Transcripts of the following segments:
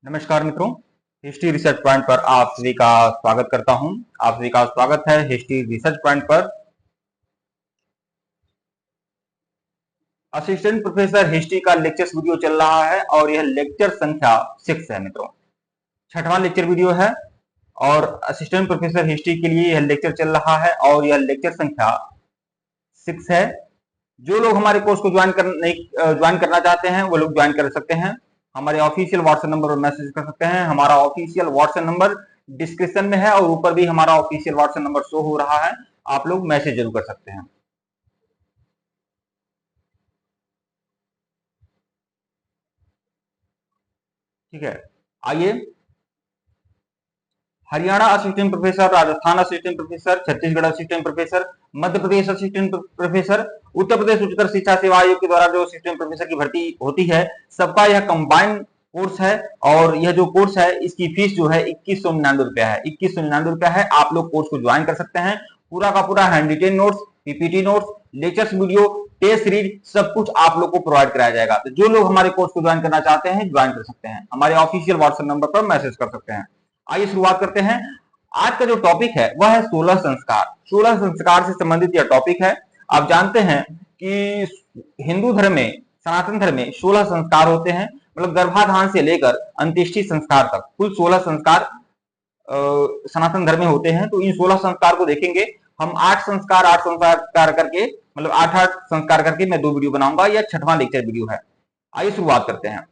नमस्कार मित्रों, history research point पर आप सभी का स्वागत करता हूं। आप सभी का स्वागत है हिस्ट्री रिसर्च पॉइंट पर। असिस्टेंट प्रोफेसर हिस्ट्री का लेक्चर्स वीडियो चल रहा है और यह लेक्चर संख्या 6 है मित्रों, छठवां लेक्चर वीडियो है और असिस्टेंट प्रोफेसर हिस्ट्री के लिए यह लेक्चर चल रहा है और यह लेक्चर संख्या 6 है। जो लोग हमारे कोर्स को ज्वाइन करना चाहते हैं वो लोग ज्वाइन कर सकते हैं। हमारे ऑफिशियल व्हाट्सएप नंबर पर मैसेज कर सकते हैं। हमारा ऑफिशियल व्हाट्सएप नंबर डिस्क्रिप्शन में है और ऊपर भी हमारा ऑफिशियल व्हाट्सएप नंबर शो हो रहा है, आप लोग मैसेज जरूर कर सकते हैं। ठीक है, आइए। Haryana assistant professor, Rajasthan assistant professor, Chhattisgarh assistant professor, Madhya Pradesh assistant professor, Uttar Pradesh उच्चतर शिक्षा सेवा आयोग के द्वारा जो असिस्टेंट प्रोफेसर की भर्ती होती है, सबका यह कंबाइंड कोर्स है। और यह जो कोर्स है इसकी फीस जो है 2199 रुपया है। 2199 रुपया है। आप लोग कोर्स को ज्वाइन कर सकते हैं। पूरा का पूरा hand written notes, PPT notes, lectures video, test series सब कुछ आप लोग को प्रोवाइड कराया जाएगा। तो जो लोग हमारे कोर्स को ज्वाइन करना चाहते हैं ज्वाइन कर सकते हैं। हमारे ऑफिशियल व्हाट्सएप नंबर पर मैसेज कर सकते हैं। आइए शुरुआत करते हैं। आज का जो टॉपिक है वह है 16 संस्कार। 16 संस्कार से संबंधित यह टॉपिक है। आप जानते हैं कि हिंदू धर्म में, सनातन धर्म में 16 संस्कार होते हैं। मतलब गर्भाधान से लेकर अंत्येष्टि संस्कार तक कुल 16 संस्कार सनातन धर्म में होते हैं। तो इन 16 संस्कार को देखेंगे हम। 8 संस्कार करके, मतलब 8 संस्कार करके मैं 2 वीडियो बनाऊंगा। यह छठवां लेक्चर वीडियो है। आइए शुरुआत करते हैं।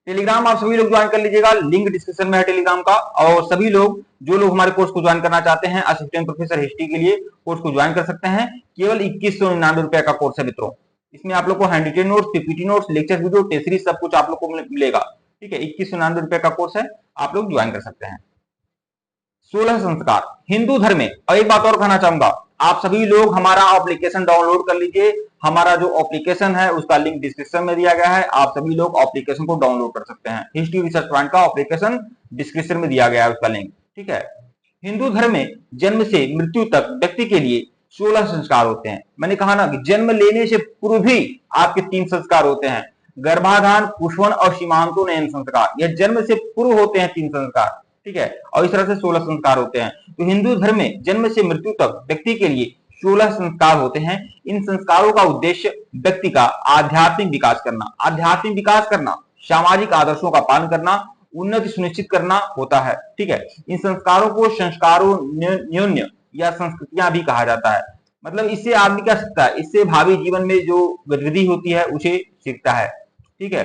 टेलीग्राम आप सभी लोग ज्वाइन कर लीजिएगा, लिंक डिस्क्रिप्शन में है टेलीग्राम का। और सभी लोग, जो लोग हमारे कोर्स को ज्वाइन करना चाहते हैं असिस्टेंट प्रोफेसर हिस्ट्री के लिए, कोर्स को ज्वाइन कर सकते हैं। केवल 2199 रुपए का कोर्स है मित्रों। इसमें आप लोग को hand written notes, PPT notes, lecture video, test series सब कुछ आप लोग को मिलेगा। ठीक है, 2199 रुपए का कोर्स है, आप लोग ज्वाइन कर सकते हैं। 16 संस्कार हिंदू धर्म में। और एक बात और कहना चाहूंगा, आप सभी लोग हमारा एप्लीकेशन डाउनलोड कर लीजिए। हमारा जो एप्लीकेशन है उसका लिंक डिस्क्रिप्शन में दिया गया है। आप सभी लोग एप्लीकेशन को डाउनलोड कर सकते हैं। हिस्ट्री रिसर्च पॉइंट का एप्लीकेशन डिस्क्रिप्शन में दिया गया है, उसका लिंक। ठीक है। हिंदू धर्म में जन्म से मृत्यु तक व्यक्ति के लिए 16 संस्कार होते हैं। मैंने कहा ना कि जन्म लेने से पूर्व भी आपके 3 संस्कार होते हैं, गर्भाधान, पुष्पन और सीमांतोनयन संस्कार। यह जन्म से पूर्व होते हैं 3 संस्कार। ठीक है, और इस तरह से 16 संस्कार होते हैं। तो हिंदू धर्म में जन्म से मृत्यु तक व्यक्ति के लिए 16 संस्कार होते हैं। इन संस्कारों का उद्देश्य व्यक्ति का आध्यात्मिक विकास करना, सामाजिक आदर्शों का पालन करना, उन्नति सुनिश्चित करना होता है। ठीक है, इन संस्कारों को संस्कारों न्योन्य या संस्कृतियां भी कहा जाता है। मतलब इससे आदमी क्या सीखता है, इससे भावी जीवन में जो गतिविधि होती है उसे सीखता है। ठीक है,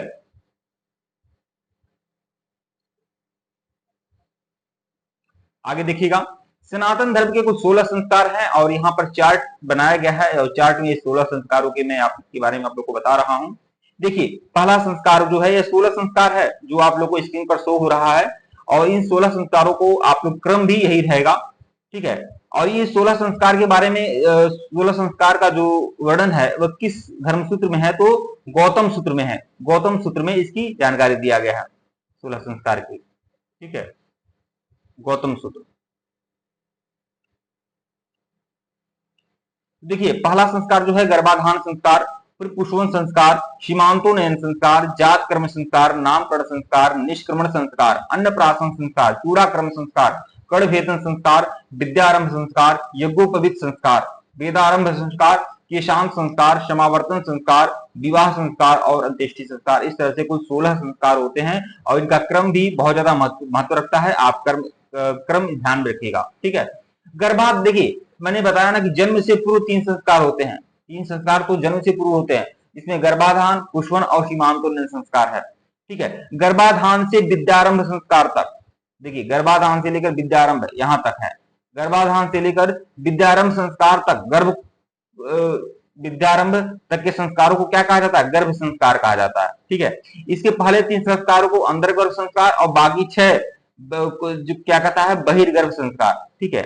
आगे देखिएगा। सनातन धर्म के कुछ 16 संस्कार हैं और यहाँ पर चार्ट बनाया गया है और चार्ट में ये 16 संस्कारों के मैं आपके बारे में आप लोग को बता रहा हूँ। देखिए, पहला संस्कार जो है ये 16 संस्कार है जो आप लोग को स्क्रीन पर शो हो रहा है। और इन 16 संस्कारों को आप लोग क्रम भी यही रहेगा। ठीक है, और ये 16 संस्कार के बारे में 16 संस्कार का जो वर्णन है वह किस धर्मसूत्र में है, तो गौतम सूत्र में है। गौतम सूत्र में इसकी जानकारी दिया गया है 16 संस्कार की। ठीक है, गौतम सूत्र। देखिए, पहला संस्कार जो है गर्भाधान संस्कार, फिर पुष्पन संस्कार, सीमांतोनयन संस्कार, जात कर्म संस्कार, नामकरण संस्कार, निष्क्रमण संस्कार, अन्नप्राशन संस्कार, चूड़ाक्रम संस्कार, कड़भेदन संस्कार, विद्यारंभ संस्कार, यज्ञोपवीत संस्कार, वेदारंभ संस्कार, केशांत संस्कार, समावर्तन संस्कार, विवाह संस्कार और अंत्येष्टि संस्कार। इस तरह से कुल 16 संस्कार होते हैं और इनका क्रम भी बहुत ज्यादा महत्व रखता है। आप क्रम ध्यान में रखिएगा। ठीक है, गर्भाधान, देखिए मैंने बताया ना कि जन्म से पूर्व 3 संस्कार होते हैं। 3 संस्कार तो जन्म से पूर्व होते हैं, जिसमें गर्भाधान, पुष्पन और सीमांतोनयन संस्कार है। ठीक है, गर्भाधान से विद्यारंभ संस्कार तक। देखिए, गर्भाधान से लेकर विद्यारंभ यहां तक है। गर्भाधान से लेकर विद्यारंभ संस्कार तक, विद्यारंभ तक के संस्कारों को क्या कहा जाता है, गर्भ संस्कार कहा जाता है। ठीक है, इसके पहले 3 संस्कारों को अंतर्गर्भ संस्कार और बाकी 6 जो क्या कहता है, बहिर्गर्भ संस्कार। ठीक है,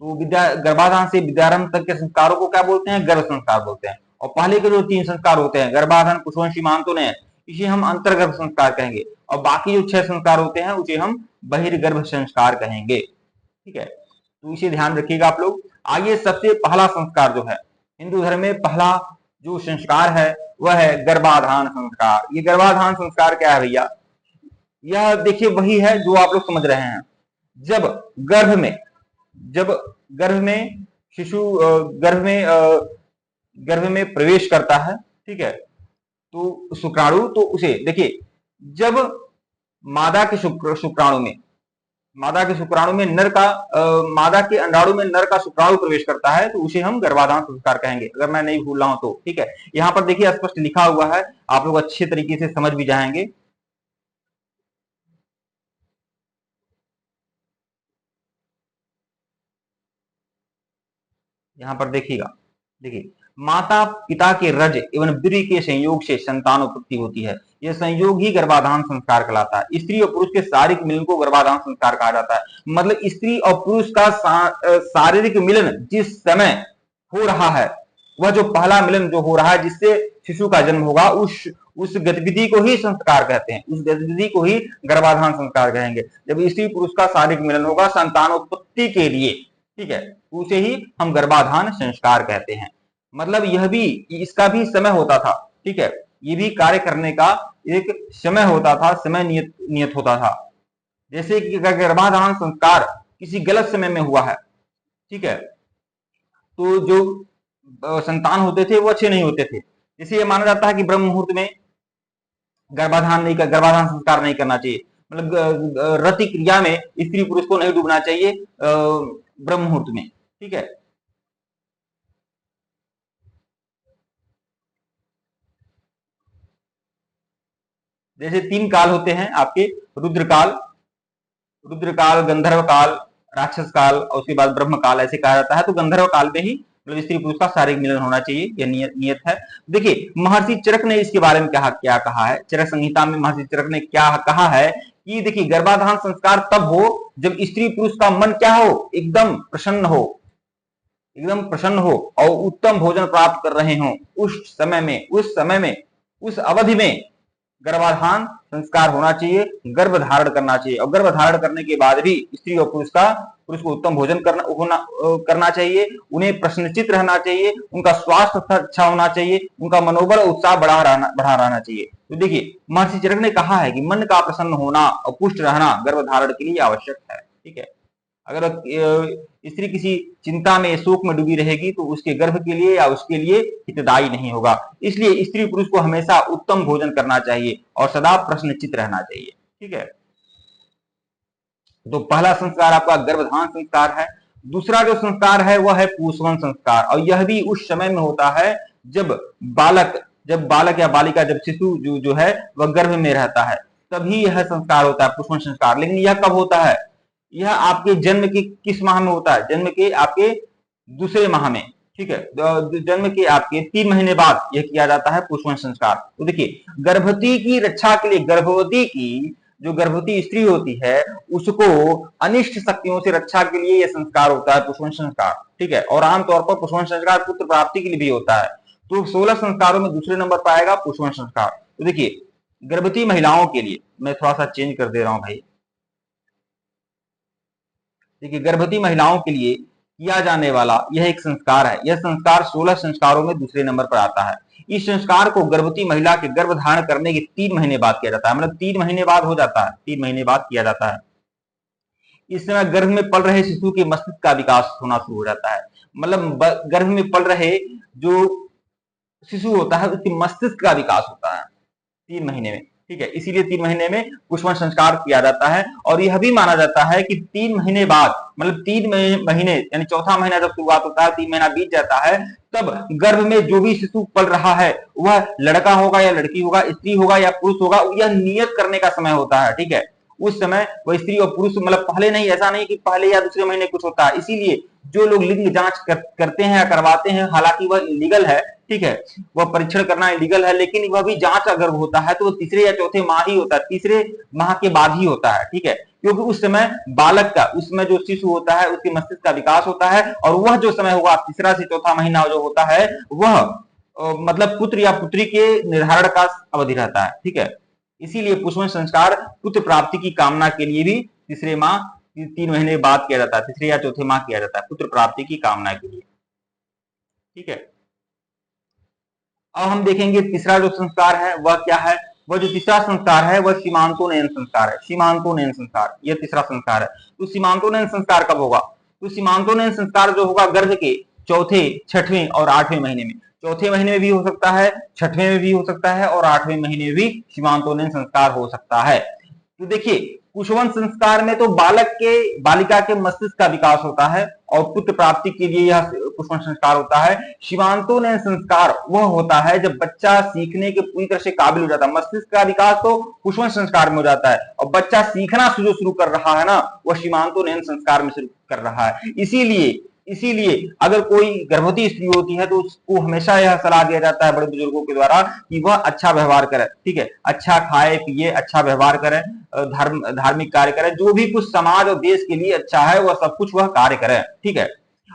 तो गर्भाधान से विद्यारंभ तक के संस्कारों को क्या बोलते हैं, गर्भ संस्कार बोलते हैं। और पहले के जो 3 संस्कार होते हैं, गर्भाधान, पुष्पन, सीमांतोनयन, इसे हम अंतर्गर्भ संस्कार कहेंगे। और बाकी जो 6 संस्कार होते हैं उसे हम बहिर्गर्भ संस्कार कहेंगे। ठीक है, तो इसे ध्यान रखिएगा आप लोग। आइए, सबसे पहला संस्कार जो है हिंदू धर्म में पहला जो संस्कार है वह है गर्भाधान संस्कार। ये गर्भाधान संस्कार क्या है भैया? यह देखिए वही है जो आप लोग समझ रहे हैं। जब गर्भ में जब गर्भ में शिशु गर्भ में प्रवेश करता है, ठीक है, तो शुक्राणु, तो उसे देखिए, जब मादा के शुक्राणु में मादा के अंडाणु में नर का शुक्राणु प्रवेश करता है, तो उसे हम गर्भाधान संस्कार कहेंगे, अगर मैं नहीं भूल रहा हूं तो। ठीक है, यहां पर देखिए स्पष्ट लिखा हुआ है, आप लोग अच्छे तरीके से समझ भी जाएंगे। यहां पर देखिएगा, देखिए, माता पिता के रज एवं वीर्य के संयोग से संतान उत्पत्ति होती है। यह संयोग ही गर्भाधान संस्कार कहलाता है। स्त्री और पुरुष के शारीरिक मिलन को गर्भाधान संस्कार कहा जाता है। मतलब स्त्री और पुरुष का शारीरिक मिलन जिस समय हो रहा है, वह जो पहला मिलन जो हो रहा है जिससे शिशु का जन्म होगा, उस गतिविधि को ही संस्कार कहते हैं, उस गतिविधि को ही गर्भाधान संस्कार कहेंगे। जब स्त्री पुरुष का शारीरिक मिलन होगा संतानोत्पत्ति के लिए, ठीक है, उसे ही हम गर्भाधान संस्कार कहते हैं। मतलब यह भी, इसका भी समय होता था, ठीक है, ये भी कार्य करने का एक समय होता था, समय नियत होता था। जैसे कि गर्भाधान संस्कार किसी गलत समय में हुआ है, ठीक है, तो जो संतान होते थे वो अच्छे नहीं होते थे। जैसे ये माना जाता है कि ब्रह्म मुहूर्त में गर्भाधान संस्कार नहीं करना चाहिए। मतलब रति क्रिया में स्त्री पुरुष को नहीं डूबना चाहिए ब्रह्म मुहूर्त में, ठीक है। जैसे 3 काल होते हैं आपके, रुद्रकाल, गंधर्व काल, राक्षस काल और उसके बाद ब्रह्म काल, ऐसे कहा जाता है। तो गंधर्व काल में ही मतलब स्त्री पुरुष का शारीरिक मिलन होना चाहिए, यह नियत है। देखिए महर्षि चरक ने इसके बारे में क्या कहा है, चरक संहिता में महर्षि चरक ने क्या कहा है कि देखिए गर्भाधान संस्कार तब हो जब स्त्री पुरुष का मन क्या हो, एकदम प्रसन्न हो और उत्तम भोजन प्राप्त कर रहे हो। उस समय में उस अवधि में गर्भाधान संस्कार होना चाहिए, गर्भ धारण करना चाहिए। और गर्भ धारण करने के बाद भी स्त्री और पुरुष को उत्तम भोजन करना चाहिए, उन्हें प्रसन्नचित रहना चाहिए, उनका स्वास्थ्य अच्छा होना चाहिए, उनका मनोबल उत्साह बढ़ा रहना चाहिए। तो देखिए महर्षि चरक ने कहा है कि मन का प्रसन्न होना और पुष्ट रहना गर्भ धारण के लिए आवश्यक है, ठीक है। अगर स्त्री किसी चिंता में, शोक में डूबी रहेगी तो उसके गर्भ के लिए या उसके लिए हितदायी नहीं होगा। इसलिए स्त्री पुरुष को हमेशा उत्तम भोजन करना चाहिए और सदा प्रसन्नचित रहना चाहिए, ठीक है। तो पहला संस्कार आपका गर्भधान संस्कार है। दूसरा जो संस्कार है वह है पुंसवन संस्कार, और यह भी उस समय में होता है जब बालक या बालिका, जब शिशु जो है वह गर्भ में रहता है, तभी यह संस्कार होता है, पुंसवन संस्कार। लेकिन यह कब होता है? यह आपके जन्म के किस माह में होता है? जन्म के आपके दूसरे माह में, ठीक है। जन्म के आपके 3 महीने बाद यह किया जाता है पुंसवन संस्कार। तो देखिए गर्भवती की रक्षा के लिए, जो गर्भवती स्त्री होती है उसको अनिष्ट शक्तियों से रक्षा के लिए यह संस्कार होता है, पुंसवन संस्कार, ठीक है। और आमतौर पर पुंसवन संस्कार पुत्र प्राप्ति के लिए भी होता है। तो 16 संस्कारों में दूसरे नंबर पर आएगा पुंसवन संस्कार। तो देखिए गर्भवती महिलाओं के लिए, मैं थोड़ा सा चेंज कर दे रहा हूं भाई, देखिए गर्भवती महिलाओं के लिए किया जाने वाला यह एक संस्कार है। यह संस्कार 16 संस्कारों में दूसरे नंबर पर आता है। इस संस्कार को गर्भवती महिला के गर्भ धारण करने के 3 महीने बाद किया जाता है। मतलब 3 महीने बाद हो जाता है, 3 महीने बाद किया जाता है। इस समय गर्भ में पल रहे शिशु के मस्तिष्क का विकास होना शुरू हो जाता है। मतलब गर्भ में पल रहे जो शिशु होता है उसके मस्तिष्क का विकास होता है 3 महीने में, ठीक है। इसीलिए 3 महीने में पुंसवन संस्कार किया जाता है। और यह भी माना जाता है कि 3 महीने बाद, मतलब 3 महीने यानी चौथा महीना जब शुरुआत होता है, 3 महीना बीत जाता है, तब गर्भ में जो भी शिशु पल रहा है वह लड़का होगा या लड़की होगा, स्त्री होगा या पुरुष होगा, यह नियत करने का समय होता है, ठीक है। उस समय वह स्त्री और पुरुष, मतलब पहले नहीं, ऐसा नहीं कि पहले या दूसरे महीने कुछ होता है। इसीलिए जो लोग लिंग जांच करते हैं या करवाते हैं, हालांकि वह इलीगल है, ठीक है, वह परीक्षण करना इलीगल है, लेकिन वह भी जांच अगर होता है तो तीसरे या चौथे माह ही होता है, तीसरे माह के बाद ही होता है, ठीक है। क्योंकि उस समय बालक का, उसमें जो शिशु होता है उसके मस्तिष्क का विकास होता है, और वह जो समय होगा तीसरा से चौथा महीना जो होता है वह मतलब पुत्र या पुत्री के निर्धारण का अवधि रहता है, ठीक है। इसीलिए पुंसवन संस्कार पुत्र प्राप्ति की कामना के लिए भी तीसरे माह, 3 महीने बाद किया जाता है, तीसरे या चौथे माह किया जाता है, पुत्र प्राप्ति की कामना के लिए, ठीक है। अब हम देखेंगे तीसरा जो संस्कार है वह क्या है। वह जो तीसरा संस्कार है वह सीमांतोन्नयन संस्कार है। सीमांतोन्नयन संस्कार यह तीसरा संस्कार है। तो सीमांतोन्नयन संस्कार कब होगा? तो सीमांतोन्नयन संस्कार जो होगा गर्भ के चौथे, छठवें और आठवें महीने में। चौथे महीने में भी हो सकता है, छठवें में भी हो सकता है और आठवें महीने में भी सीमांतोन्नयन संस्कार हो सकता है। तो देखिए कुशवन संस्कार में तो बालिका के मस्तिष्क का विकास होता है और पुत्र प्राप्ति के लिए यह कुशवन संस्कार होता है। सीमांतोन्नयन संस्कार वह होता है जब बच्चा सीखने के पूरी तरह से काबिल हो जाता है। मस्तिष्क का विकास तो कुशवन संस्कार में हो जाता है और बच्चा सीखना जो शुरू कर रहा है ना, वह सीमांतोन्नयन संस्कार में शुरू कर रहा है। इसीलिए अगर कोई गर्भवती स्त्री होती है तो उसको हमेशा यह सलाह दिया जाता है बड़े बुजुर्गों के द्वारा कि वह अच्छा व्यवहार करे, ठीक है, अच्छा खाए पिए, अच्छा व्यवहार करे, धार्मिक कार्य करे, जो भी कुछ समाज और देश के लिए अच्छा है वह सब कुछ वह कार्य करे, ठीक है।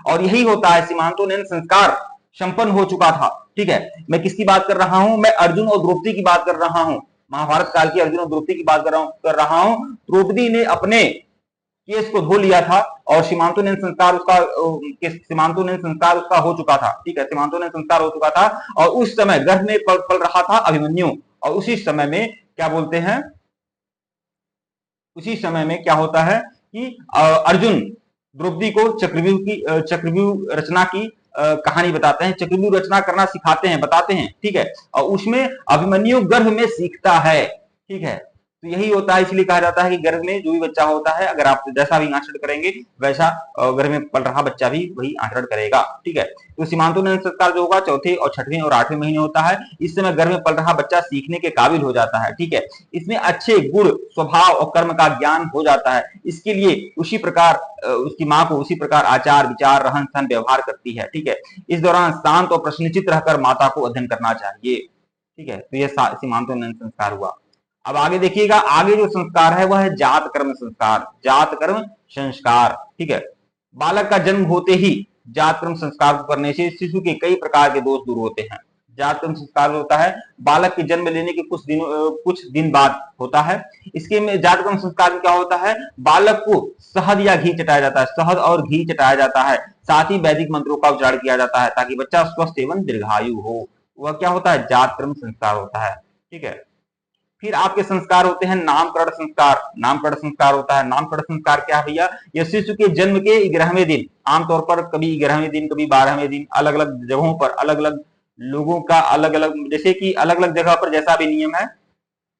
और यही होता है, सीमांतोन्नयन संस्कार संपन्न हो चुका था, ठीक है। मैं किसकी बात कर रहा हूं? मैं अर्जुन और द्रौपदी की बात कर रहा हूं। महाभारत काल की अर्जुन और द्रौपदी की बात कर रहा हूं। द्रौपदी ने अपने केस को धो लिया था और सीमांतोन्नयन संस्कार उसका हो चुका था, ठीक है, सीमांतोन्नयन संस्कार हो चुका था और उस समय गर्भ में पल रहा था अभिमन्यु। और उसी समय में क्या बोलते हैं, उसी समय में क्या होता है कि अर्जुन द्रौपदी को चक्रव्यूह रचना की कहानी बताते हैं, चक्रव्यूह रचना करना सिखाते हैं, बताते हैं, ठीक है। और उसमें अभिमन्यु गर्भ में सीखता है, ठीक है। तो यही होता है, इसलिए कहा जाता है कि गर्भ में जो भी बच्चा होता है, अगर आप जैसा भी आचरण करेंगे वैसा गर्भ में पल रहा बच्चा भी वही आचरण करेगा, ठीक है। तो सीमांतोन्नयन संस्कार जो होगा चौथे और छठवें और आठवें महीने होता है। इस समय गर्भ में पल रहा बच्चा सीखने के काबिल हो जाता है, ठीक है। इसमें अच्छे गुण, स्वभाव और कर्म का ज्ञान हो जाता है। इसके लिए उसी प्रकार उसकी माँ को उसी प्रकार आचार विचार रहन सहन व्यवहार करती है, ठीक है। इस दौरान शांत और प्रश्नचित रहकर माता को अध्ययन करना चाहिए, ठीक है। तो यह सीमांतोन्नयन संस्कार हुआ। अब आगे देखिएगा, आगे जो संस्कार है वह है जात कर्म संस्कार। जात कर्म संस्कार, ठीक है। बालक का जन्म होते ही जात कर्म संस्कार को करने से शिशु के कई प्रकार के दोष दूर होते हैं। जात कर्म संस्कार होता है बालक के जन्म लेने के कुछ दिन बाद होता है। इसके में जात कर्म संस्कार में क्या होता है, बालक को शहद या घी चटाया जाता है, शहद और घी चटाया जाता है। साथ ही वैदिक मंत्रों का उच्चारण किया जाता है ताकि बच्चा स्वस्थ एवं दीर्घायु हो। वह क्या होता है, जात कर्म संस्कार होता है, ठीक है। फिर आपके संस्कार होते हैं नामकरण संस्कार। नामकरण संस्कार होता है, नामकरण संस्कार क्या है भैया, यह शिशु के जन्म के 11वें दिन, आमतौर पर कभी 11वें दिन कभी 12वें दिन, अलग अलग जगहों पर अलग अलग लोगों का अलग अलग, जैसे कि अलग अलग जगह पर जैसा भी नियम है,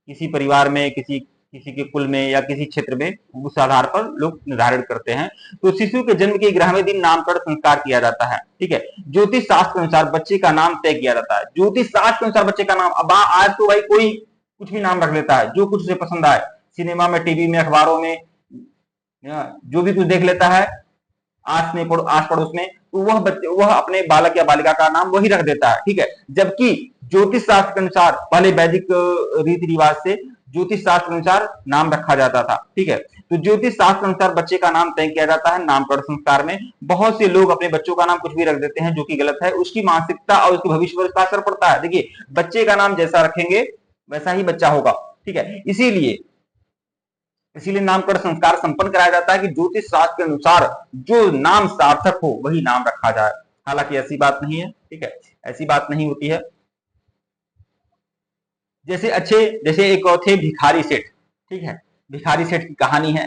किसी परिवार में किसी के कुल में या किसी क्षेत्र में उस आधार पर लोग निर्धारित करते हैं। तो शिशु के जन्म के 11वें दिन नामकरण संस्कार किया जाता है, ठीक है। ज्योतिष शास्त्र के अनुसार बच्चे का नाम तय किया जाता है। ज्योतिष शास्त्र के अनुसार बच्चे का नाम, अब आज तो भाई कोई कुछ भी नाम रख लेता है, जो कुछ उसे पसंद आए, सिनेमा में, टीवी में, अखबारों में, जो भी कुछ देख लेता है आस पड़ोस में, तो वह अपने बालक या बालिका का नाम वही रख देता है, ठीक है। जबकि ज्योतिष शास्त्र के अनुसार पहले वैदिक रीति रिवाज से ज्योतिष शास्त्र के अनुसार नाम रखा जाता था, ठीक है। तो ज्योतिष शास्त्र के अनुसार बच्चे का नाम तय किया जाता है नामकरण संस्कार में। बहुत से लोग अपने बच्चों का नाम कुछ भी रख देते हैं जो कि गलत है। उसकी मानसिकता और उसके भविष्य पर इसका असर पड़ता है। देखिए बच्चे का नाम जैसा रखेंगे वैसा ही बच्चा होगा, ठीक है। इसीलिए नामकरण संस्कार संपन्न कराया जाता है कि ज्योतिष शास्त्र के अनुसार जो नाम सार्थक हो वही नाम रखा जाए। हालांकि ऐसी बात नहीं है, ठीक है, ऐसी बात नहीं होती है। जैसे एक और थे भिखारी सेठ, ठीक है, भिखारी सेठ की कहानी है,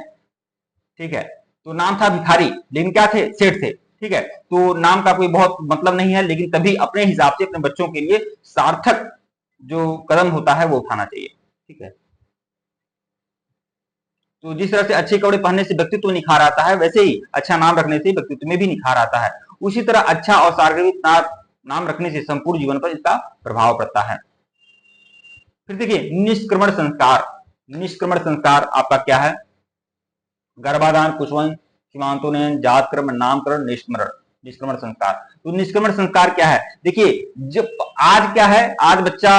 ठीक है। तो नाम था भिखारी लेकिन क्या थे, सेठ थे, ठीक है। तो नाम का कोई बहुत मतलब नहीं है, लेकिन तभी अपने हिसाब से अपने बच्चों के लिए सार्थक जो कदम होता है वो उठाना चाहिए, ठीक है। तो जिस तरह से अच्छे कपड़े पहनने से व्यक्तित्व निखार आता है, वैसे ही अच्छा नाम रखने से व्यक्तित्व में भी निखार आता है। उसी तरह अच्छा और सार्वजनिक नाम रखने से संपूर्ण जीवन पर इसका प्रभाव पड़ता है। फिर देखिए निष्क्रमण संस्कार। निष्क्रमण संस्कार आपका क्या है, गर्भाधान, कुशवन, सीमांतोन्नयन, जातकर्म, नामकरण, निष्क्रमण संस्कार। तो निष्क्रमण संस्कार क्या है, देखिए जब आज क्या है, आज बच्चा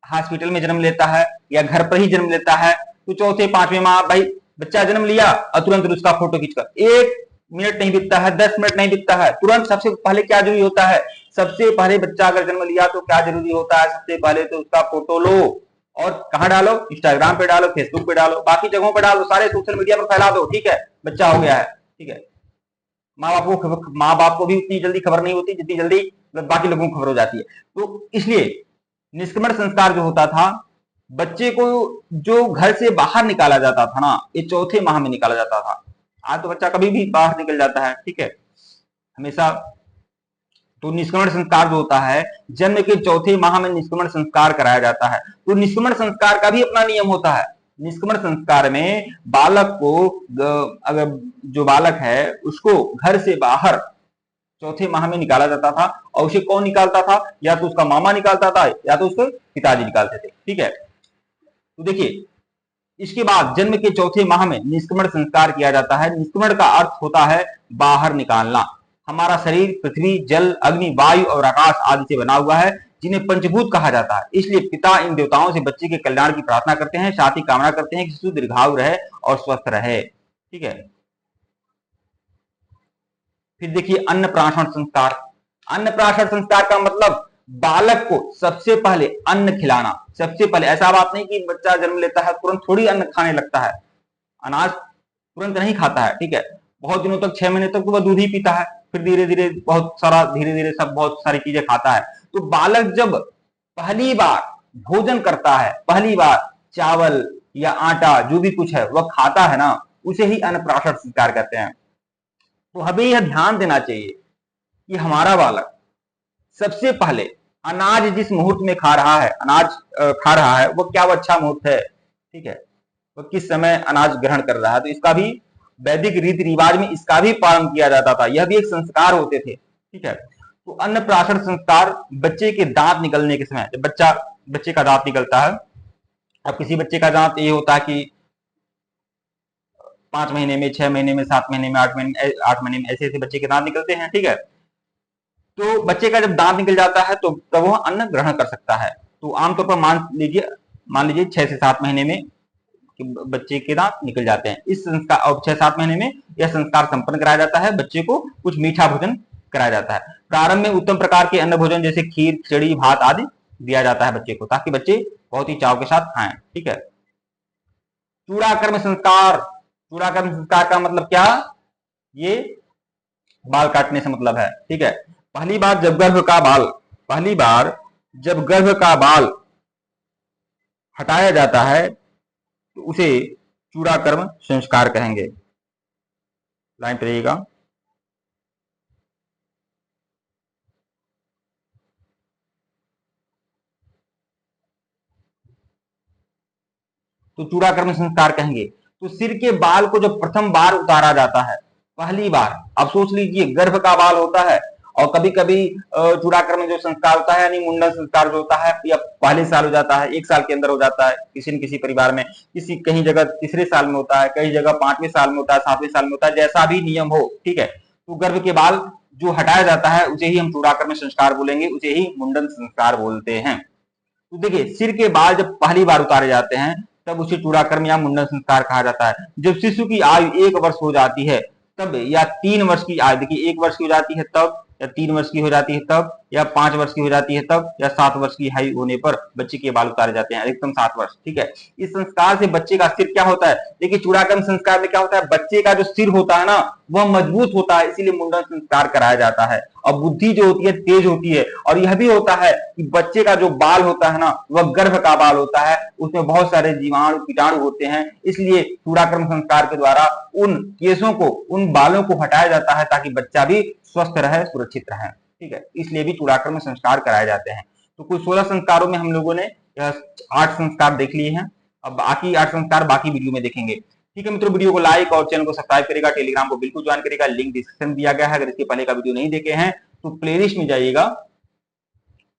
हॉस्पिटल में जन्म लेता है या घर पर ही जन्म लेता है, तो चौथे पांचवें माह भाई बच्चा जन्म लिया और तुरंत उसका फोटो खींचकर 1 मिनट नहीं बीतता है, 10 मिनट नहीं बीतता है, तुरंत सबसे पहले क्या जरूरी होता है, सबसे पहले बच्चा अगर जन्म लिया तो क्या जरूरी होता है, सबसे पहले तो उसका फोटो लो और कहां डालो, इंस्टाग्राम पे डालो, फेसबुक पे डालो, बाकी जगहों पे डालो, सारे सोशल मीडिया पर फैला दो, ठीक है, बच्चा हो गया है, ठीक है। माँ बाप को भी उतनी जल्दी खबर नहीं होती जितनी जल्दी बाकी लोगों को खबर हो जाती है। तो इसलिए निष्क्रमण संस्कार जो होता था, बच्चे को जो घर से बाहर निकाला जाता था ना, ये चौथे माह में निकाला जाता था। आज तो बच्चा कभी भी बाहर निकल जाता है, ठीक है, हमेशा। तो निष्क्रमण संस्कार जो होता है, जन्म के चौथे माह में निष्क्रमण संस्कार कराया जाता है। तो निष्क्रमण संस्कार का भी अपना नियम होता है। निष्क्रमण संस्कार में बालक को, अगर जो बालक है उसको घर से बाहर चौथे माह में निकाला जाता था। और उसे कौन निकालता था? या तो उसका मामा निकालता था या तो उसके पिताजी निकालते थे, ठीक है। तो देखिए, इसके बाद जन्म के चौथे माह में निष्क्रमण संस्कार किया जाता है। निष्क्रमण का अर्थ होता है बाहर निकालना। हमारा शरीर पृथ्वी, जल, अग्नि, वायु और आकाश आदि से बना हुआ है, जिन्हें पंचभूत कहा जाता है। इसलिए पिता इन देवताओं से बच्चे के कल्याण की प्रार्थना करते हैं, साथ ही कामना करते हैं कि शिशु दीर्घायु रहे और स्वस्थ रहे, ठीक है। फिर देखिए अन्नप्राशन संस्कार। अन्नप्राशन संस्कार का मतलब बालक को सबसे पहले अन्न खिलाना। सबसे पहले, ऐसा बात नहीं कि बच्चा जन्म लेता है तुरंत थोड़ी अन्न खाने लगता है, अनाज तुरंत नहीं खाता है, ठीक है। बहुत दिनों तक, 6 महीने तक तो वह दूध ही पीता है, फिर धीरे धीरे बहुत सारा, धीरे धीरे सब बहुत सारी चीजें खाता है। तो बालक जब पहली बार भोजन करता है, पहली बार चावल या आटा जो भी कुछ है वह खाता है ना, उसे ही अन्नप्राशन संस्कार कहते हैं। तो हमें यह ध्यान देना चाहिए कि हमारा बालक सबसे पहले अनाज जिस मुहूर्त में खा रहा है, अनाज खा रहा है, वो क्या वो अच्छा मुहूर्त है, ठीक है, वो किस समय अनाज ग्रहण कर रहा है। तो इसका भी वैदिक रीति रिवाज में इसका भी पालन किया जाता था। यह भी एक संस्कार होते थे, ठीक है। तो अन्नप्राशन संस्कार बच्चे के दांत निकलने के समय, जब बच्चे का दांत निकलता है, अब किसी बच्चे का दांत ये होता है कि 5 महीने में, 6 महीने में, 7 महीने में, 8 महीने में, ऐसे ऐसे बच्चे के दांत निकलते हैं, ठीक है। तो बच्चे का जब दांत निकल जाता है तो तब वह अन्न ग्रहण कर सकता है। तो आमतौर पर मान लीजिए 6 से 7 महीने में बच्चे के दांत निकल जाते हैं। इस संस्कार, और 6-7 महीने में यह संस्कार संपन्न कराया जाता है। बच्चे को कुछ मीठा भोजन कराया जाता है। प्रारंभ में उत्तम प्रकार के अन्न भोजन जैसे खीर, खिचड़ी, भात आदि दिया जाता है बच्चे को, ताकि बच्चे बहुत ही चाव के साथ खाएं, ठीक है। चूड़ाकर्म संस्कार। चूड़ाकर्म संस्कार का मतलब क्या? ये बाल काटने से मतलब है, ठीक है। पहली बार जब गर्भ का बाल हटाया जाता है तो उसे चूड़ाकर्म संस्कार कहेंगे। लाइन पे रहिएगा। तो चूड़ाकर्म संस्कार कहेंगे। तो सिर के बाल को जब प्रथम बार उतारा जाता है, पहली बार, अब सोच लीजिए गर्भ का बाल होता है, और कभी कभी चूड़ाकर्म जो संस्कार होता है, यानी मुंडन संस्कार जो होता है, या पहले साल हो जाता है, 1 साल के अंदर हो जाता है, किसी न किसी परिवार में, किसी कहीं जगह तीसरे साल में होता है, कई जगह 5वें साल में होता है, 7वें साल में होता है, जैसा भी नियम हो, ठीक है। तो गर्भ के बाल जो हटाया जाता है उसे ही हम चूड़ाकर्म संस्कार बोलेंगे, उसे ही मुंडन संस्कार बोलते हैं। तो देखिए, सिर के बाल जब पहली बार उतारे जाते हैं तब उसे चूड़ाकर्म या मुंडन संस्कार कहा जाता है। जब शिशु की आयु 1 वर्ष हो जाती है तब, या 3 वर्ष की आयु, देखिए 1 वर्ष की हो जाती है तब, या 3 वर्ष की हो जाती है तब, या 5 वर्ष की हो जाती है तब, या 7 वर्ष की आयु होने पर बच्चे के बाल उतारे जाते हैं, अधिकतम 7 वर्ष, ठीक है। इस संस्कार से बच्चे का सिर क्या होता है? देखिए चूड़ाकर्म संस्कार में क्या होता है, बच्चे का जो सिर होता है ना वह मजबूत होता है, इसीलिए मुंडन संस्कार कराया जाता है। और बुद्धि जो होती है तेज होती है। और यह भी होता है कि बच्चे का जो बाल होता है ना वह गर्भ का बाल होता है, उसमें बहुत सारे जीवाणु कीटाणु होते हैं, इसलिए चूड़ाकर्म संस्कार के द्वारा उन केसों को, उन बालों को हटाया जाता है ताकि बच्चा भी स्वस्थ रहे, सुरक्षित रहे, ठीक है। इसलिए भी चूड़ाकर्म संस्कार कराए जाते हैं। तो कुल 16 संस्कारों में हम लोगों ने 8 संस्कार देख लिए हैं। अब बाकी 8 संस्कार बाकी वीडियो में देखेंगे, ठीक है मित्रों। वीडियो को लाइक और चैनल को सब्सक्राइब करेगा, टेलीग्राम को बिल्कुल ज्वाइन करेगा, लिंक डिस्क्रिप्शन दिया गया है। अगर इसके पहले का वीडियो नहीं देखे हैं तो प्लेलिस्ट में जाइएगा,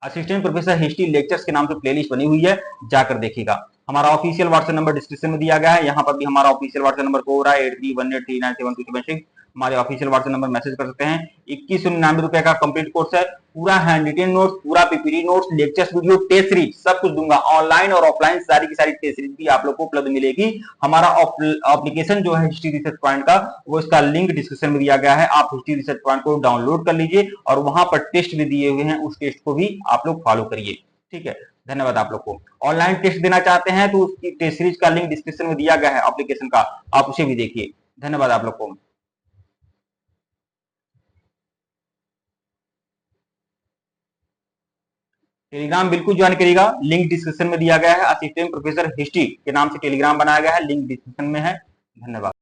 असिस्टेंट प्रोफेसर हिस्ट्री लेक्चर्स के नाम से प्लेलिस्ट बनी हुई है, जाकर देखिएगा। हमारा ऑफिशियल व्हाट्सएप नंबर डिस्क्रिप्शन में दिया गया है, यहाँ पर भी हमारा ऑफिशियल व्हाट्सएप नंबर को हो रहा है 8318397276। हमारे ऑफिशियल व्हाट्सएप नंबर मैसेज कर सकते हैं। 2199 रुपए का कंप्लीट कोर्स है, पूरा हैंड रिटेन नोट्स, पूरा PPT notes, lectures, video, test series सब कुछ दूंगा। ऑनलाइन और ऑफलाइन सारी की सारी टेस्ट सीरीज भी आप लोग को उपलब्ध मिलेगी। हमारा एप्लीकेशन जो है हिस्ट्री रिसर्च पॉइंट का, वो इसका लिंक डिस्क्रिप्शन में दिया गया है। आप हिस्ट्री रिसर्च पॉइंट को डाउनलोड कर लीजिए और वहां पर टेस्ट भी दिए हुए हैं, उस टेस्ट को भी आप लोग फॉलो करिए, ठीक है। धन्यवाद आप लोग को। ऑनलाइन टेस्ट देना चाहते हैं तो उसकी टेस्ट सीरीज का लिंक डिस्क्रिप्शन में दिया गया है एप्लीकेशन का, आप उसे भी देखिए। धन्यवाद आप लोग को। टेलीग्राम बिल्कुल ज्वाइन करिएगा, लिंक डिस्क्रिप्शन में दिया गया है। असिस्टेंट प्रोफेसर हिस्ट्री के नाम से टेलीग्राम बनाया गया है, लिंक डिस्क्रिप्शन में है। धन्यवाद।